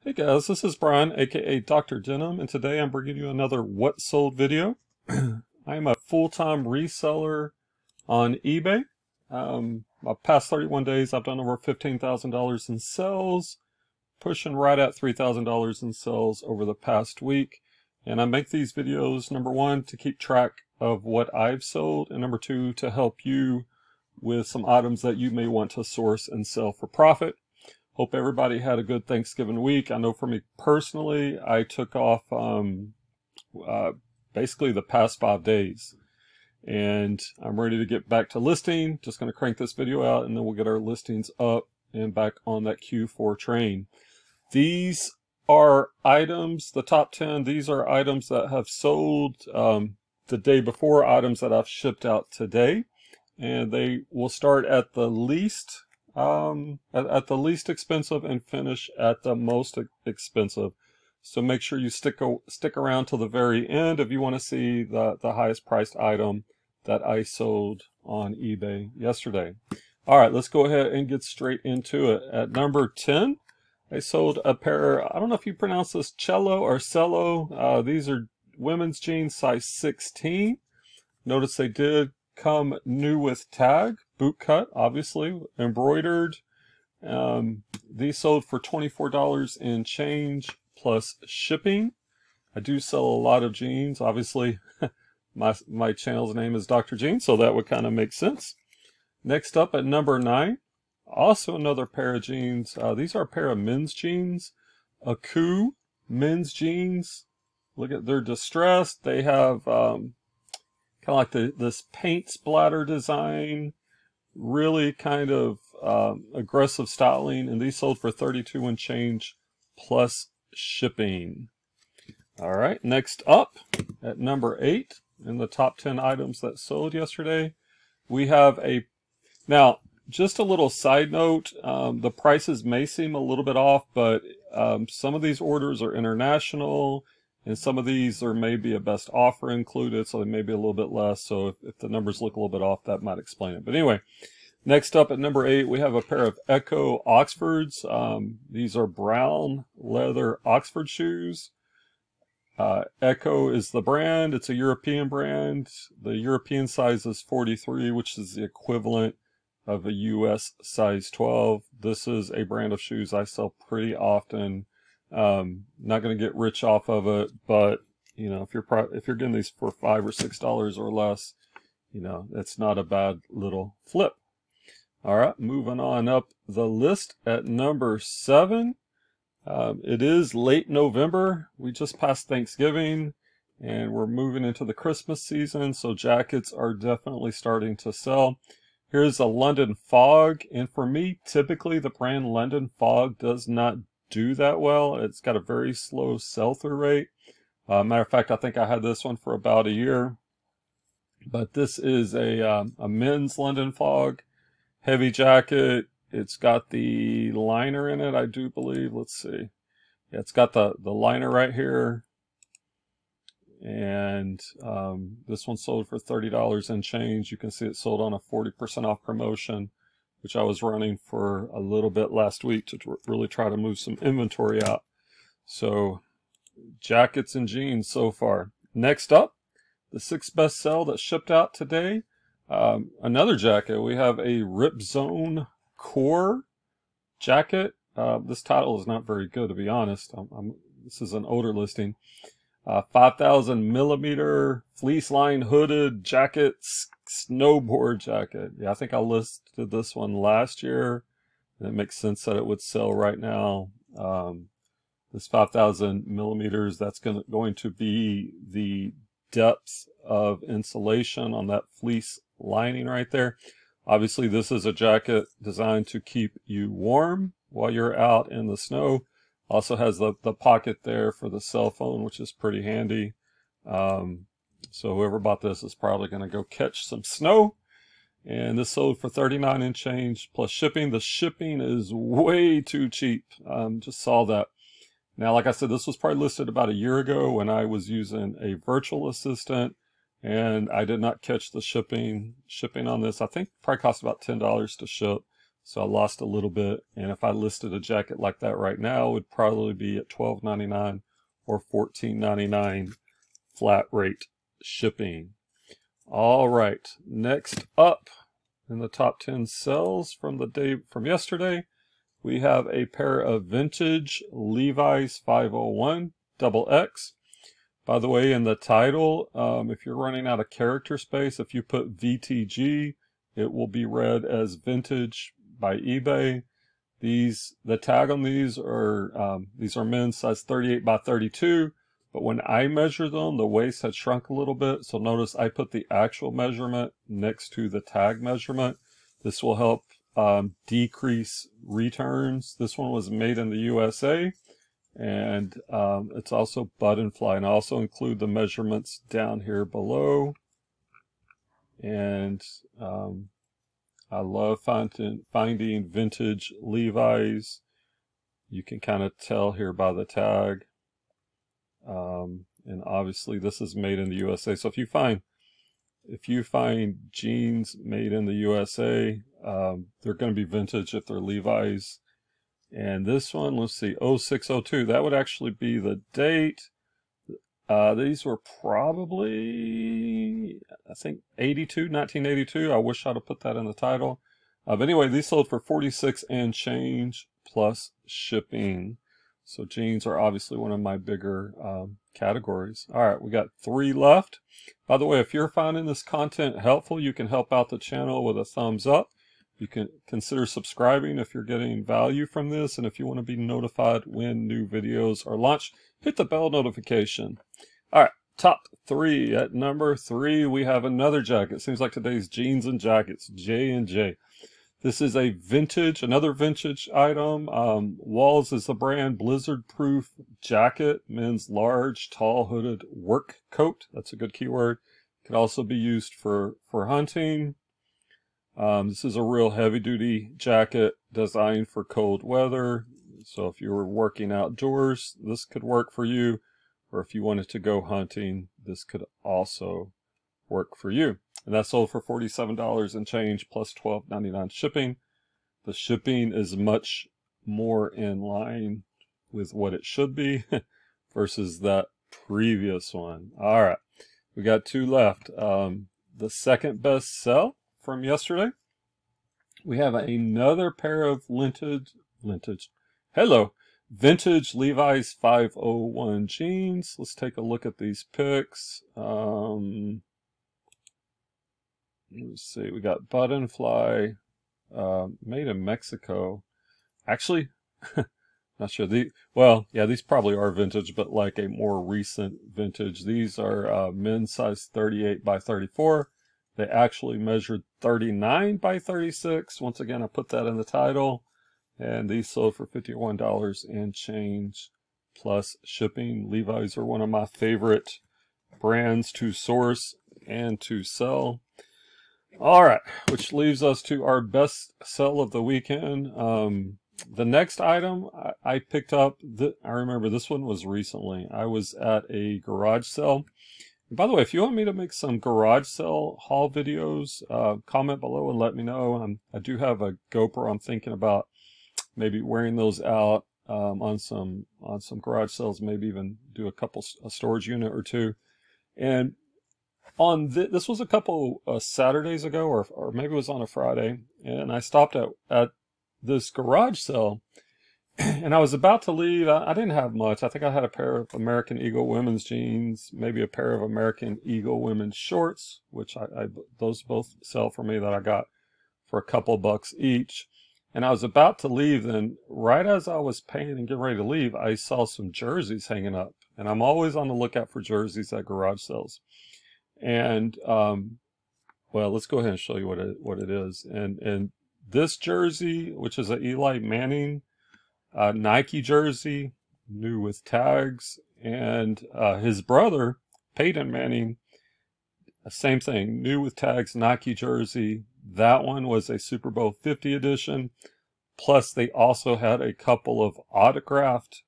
Hey guys, this is Brian, aka Dr. Denim, and today I'm bringing you another What Sold video. I am a full-time reseller on eBay. My past 31 days, I've done over $15,000 in sales, pushing right at $3,000 in sales over the past week. And I make these videos, number one, to keep track of what I've sold, and number two, to help you with some items that you may want to source and sell for profit. Hope everybody had a good Thanksgiving week. I know for me personally, I took off basically the past 5 days. And I'm ready to get back to listing. Just going to crank this video out and then we'll get our listings up and back on that Q4 train. These are items, the top 10, these are items that have sold the day before, items that I've shipped out today. And they will start at the least expensive and finish at the most expensive. So make sure you stick around till the very end if you want to see the highest priced item that I sold on eBay yesterday. All right, let's go ahead and get straight into it. At number 10, I sold a pair, I don't know if you pronounce this cello or cello. These are women's jeans size 16. Notice they did come new with tag, boot cut, obviously, embroidered. These sold for $24 and change plus shipping. I do sell a lot of jeans. Obviously, my channel's name is Dr. Jean, so that would kind of make sense. Next up at number 9, also another pair of jeans. These are a pair of men's jeans, Aku men's jeans. Look at, they're distressed. They have kind of like this paint splatter design, really kind of aggressive styling, and these sold for $32 and change plus shipping. All right, next up at number 8 in the top 10 items that sold yesterday, we have now just a little side note, the prices may seem a little bit off, but some of these orders are international. And some of these there may be a best offer included, so they may be a little bit less. So if the numbers look a little bit off, that might explain it. But anyway, next up at number 8, we have a pair of Echo Oxfords. These are brown leather Oxford shoes. Echo is the brand. It's a European brand. The European size is 43, which is the equivalent of a US size 12. This is a brand of shoes I sell pretty often. Not going to get rich off of it, but you know, if you're getting these for $5 or $6 or less, you know, it's not a bad little flip. All right, moving on up the list at number 7. It is late November. We just passed Thanksgiving and we're moving into the Christmas season, so jackets are definitely starting to sell. Here's a London Fog, and for me, typically the brand London Fog does not do that well. It's got a very slow sell-through rate. Matter of fact, I think I had this one for about a year. But this is a men's London Fog, heavy jacket. It's got the liner in it, I do believe. Let's see. Yeah, it's got the liner right here. And this one sold for $30 and change. You can see it sold on a 40% off promotion, which I was running for a little bit last week to really try to move some inventory out. So jackets and jeans so far. Next up, the 6th best sell that shipped out today. Another jacket. We have a Rip Zone Core jacket. This title is not very good, to be honest. This is an older listing. 5,000 millimeter fleece lined hooded jacket, snowboard jacket. Yeah, I think I listed this one last year, and it makes sense that it would sell right now. This 5,000 millimeters, that's going to be the depth of insulation on that fleece lining right there. Obviously, this is a jacket designed to keep you warm while you're out in the snow. Also has the pocket there for the cell phone, which is pretty handy. So whoever bought this is probably going to go catch some snow. And this sold for $39 and change plus shipping. The shipping is way too cheap. Just saw that. Now, like I said, this was probably listed about a year ago when I was using a virtual assistant, and I did not catch the shipping on this. I think it probably cost about $10 to ship. So I lost a little bit. And if I listed a jacket like that right now, it would probably be at $12.99 or $14.99 flat rate shipping. All right, next up in the top 10 sales from the day from yesterday, we have a pair of vintage Levi's 501 XX. By the way, in the title, if you're running out of character space, if you put VTG, it will be read as vintage by eBay. The tag on these are men's size 38 by 32. But when I measure them, the waist had shrunk a little bit. So notice I put the actual measurement next to the tag measurement. This will help decrease returns. This one was made in the USA. And it's also button fly. And I also include the measurements down here below. And I love finding vintage Levi's. You can kind of tell here by the tag. And obviously this is made in the USA. So if you find jeans made in the USA, they're going to be vintage if they're Levi's. And this one, let's see, 0602, that would actually be the date. These were probably, I think, 1982. I wish I'd have put that in the title. But anyway, these sold for $46 and change plus shipping. So jeans are obviously one of my bigger categories. All right, we got 3 left. By the way, if you're finding this content helpful, you can help out the channel with a thumbs up. You can consider subscribing if you're getting value from this. And if you want to be notified when new videos are launched, hit the bell notification. All right, top 3. At number 3, we have another jacket. Seems like today's jeans and jackets, J&J. This is another vintage item. Walls is the brand, blizzard-proof jacket, men's large, tall hooded work coat. That's a good keyword. Can also be used for hunting. This is a real heavy-duty jacket designed for cold weather. So if you were working outdoors, this could work for you. Or if you wanted to go hunting, this could also work for you. And that sold for $47 and change plus $12.99 shipping. The shipping is much more in line with what it should be versus that previous one. All right, we got 2 left. The second best sell from yesterday, we have another pair of vintage Levi's 501 jeans. Let's take a look at these pics. Let's see, we got button fly, made in Mexico. Actually, not sure. These probably are vintage, but like a more recent vintage. These are men's size 38 by 34. They actually measured 39 by 36. Once again, I put that in the title. And these sold for $51 and change plus shipping. Levi's are one of my favorite brands to source and to sell. All right, which leaves us to our best sell of the weekend. The next item I picked up, I remember this one was recently. I was at a garage sale. And by the way, if you want me to make some garage sale haul videos, comment below and let me know. I do have a GoPro. I'm thinking about maybe wearing those out on some garage sales. Maybe even do a storage unit or 2. And this was a couple Saturdays ago, or maybe it was on a Friday, and I stopped at this garage sale, and I was about to leave. I didn't have much. I think I had a pair of American Eagle women's jeans, maybe a pair of American Eagle women's shorts, which those both sell for me, that I got for a couple bucks each. And I was about to leave, then right as I was paying and getting ready to leave, I saw some jerseys hanging up. And I'm always on the lookout for jerseys at garage sales. And well, let's go ahead and show you what it is. And this jersey, which is an Eli Manning Nike jersey, new with tags, and his brother Peyton Manning, same thing, new with tags, Nike jersey. That one was a Super Bowl 50 edition. Plus, they also had a couple of autographed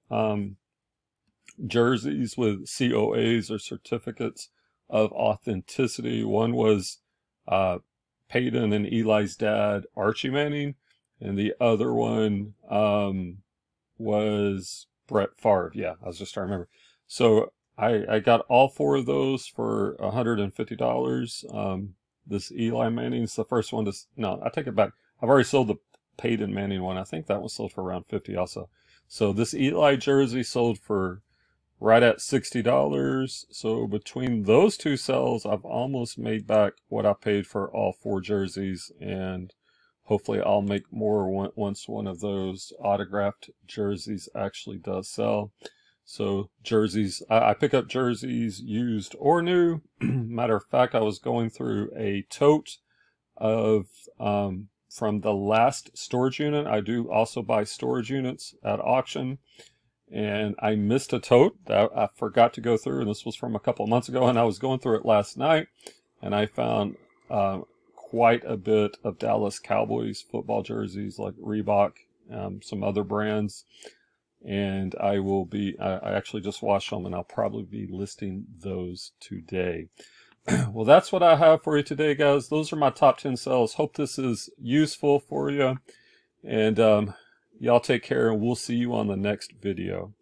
jerseys with COAs, or certificates of authenticity. One was Peyton and Eli's dad, Archie Manning, and the other one was Brett Favre. Yeah, I was just trying to remember. So I got all 4 of those for $150. This Eli Manning's the first one to, no, I take it back. I've already sold the Peyton Manning one. I think that one sold for around $50 also. So this Eli jersey sold for right at $60. So between those 2 sales, I've almost made back what I paid for all 4 jerseys, and hopefully I'll make more once one of those autographed jerseys actually does sell. So jerseys, I pick up jerseys used or new. Matter of fact, I was going through a tote of from the last storage unit. I do also buy storage units at auction, and I missed a tote that I forgot to go through, and this was from a couple of months ago, and I was going through it last night, and I found quite a bit of Dallas Cowboys football jerseys like Reebok, some other brands, and I actually just washed them, and I'll probably be listing those today. Well, that's what I have for you today, guys. Those are my top 10 sales. Hope this is useful for you, and y'all take care, and we'll see you on the next video.